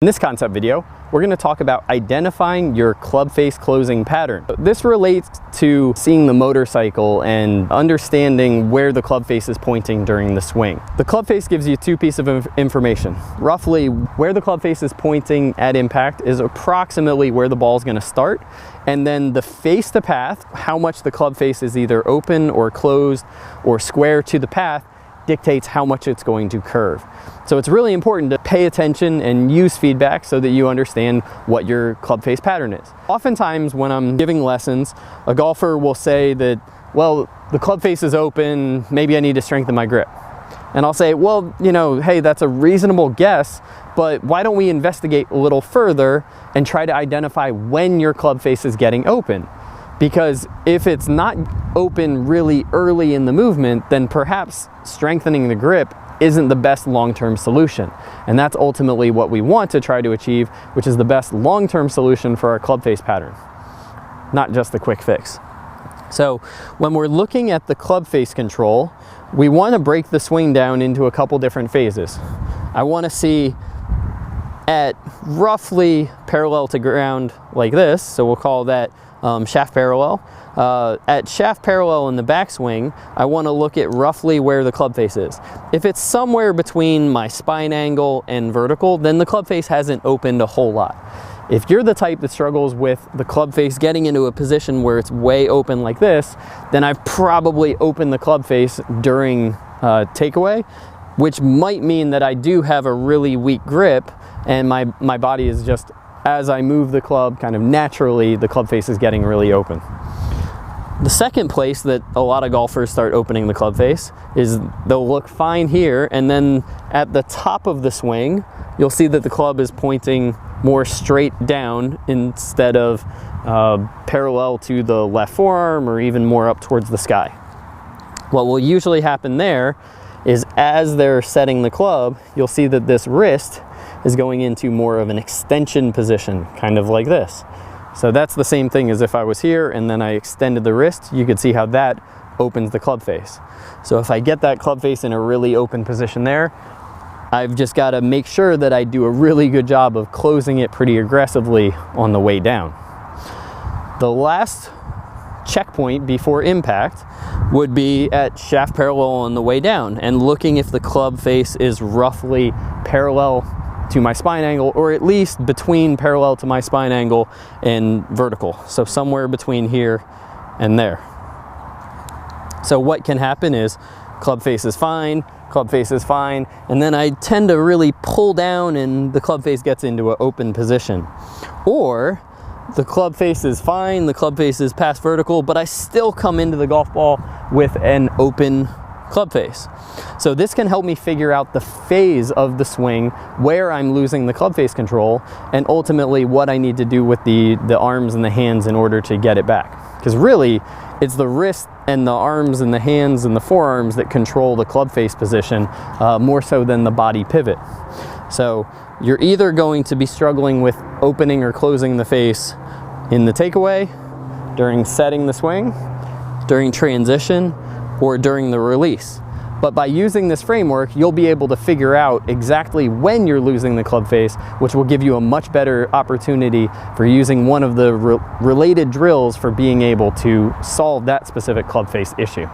In this concept video, we're going to talk about identifying your club face closing pattern. This relates to seeing the motorcycle and understanding where the club face is pointing during the swing. The club face gives you two pieces of information. Roughly where the club face is pointing at impact is approximately where the ball is going to start, and then the face to path, how much the club face is either open or closed or square to the path, dictates how much it's going to curve. So it's really important to pay attention and use feedback so that you understand what your club face pattern is. Oftentimes when I'm giving lessons, a golfer will say that, well, the club face is open, maybe I need to strengthen my grip. And I'll say, well, you know, hey, that's a reasonable guess, but why don't we investigate a little further and try to identify when your club face is getting open? Because if it's not open really early in the movement, then perhaps strengthening the grip isn't the best long-term solution. And that's ultimately what we want to try to achieve, which is the best long-term solution for our club face pattern, not just the quick fix. So when we're looking at the club face control, we want to break the swing down into a couple different phases. I want to see at roughly parallel to ground like this, so we'll call that shaft parallel. At shaft parallel in the backswing, I want to look at roughly where the club face is. If it's somewhere between my spine angle and vertical, then the club face hasn't opened a whole lot. If you're the type that struggles with the club face getting into a position where it's way open like this, then I've probably opened the club face during takeaway, which might mean that I do have a really weak grip and my body is just, as I move the club, kind of naturally, the club face is getting really open. The second place that a lot of golfers start opening the club face is they'll look fine here, and then at the top of the swing, you'll see that the club is pointing more straight down instead of parallel to the left forearm or even more up towards the sky. What will usually happen there is as they're setting the club, you'll see that this wrist is going into more of an extension position, kind of like this. So that's the same thing as if I was here and then I extended the wrist. You could see how that opens the club face. So if I get that club face in a really open position there, I've just got to make sure that I do a really good job of closing it pretty aggressively on the way down. The last checkpoint before impact would be at shaft parallel on the way down and looking if the club face is roughly parallel to my spine angle, or at least between parallel to my spine angle and vertical. So somewhere between here and there. So what can happen is club face is fine, and then I tend to really pull down and the club face gets into an open position. Or the club face is fine, the club face is past vertical, but I still come into the golf ball with an open club face. So this can help me figure out the phase of the swing where I'm losing the club face control and ultimately what I need to do with the arms and the hands in order to get it back. Because really, it's the wrist and the arms and the hands and the forearms that control the club face position more so than the body pivot. So you're either going to be struggling with opening or closing the face in the takeaway, during setting the swing, during transition, or during the release. But by using this framework, you'll be able to figure out exactly when you're losing the club face, which will give you a much better opportunity for using one of the related drills for being able to solve that specific club face issue.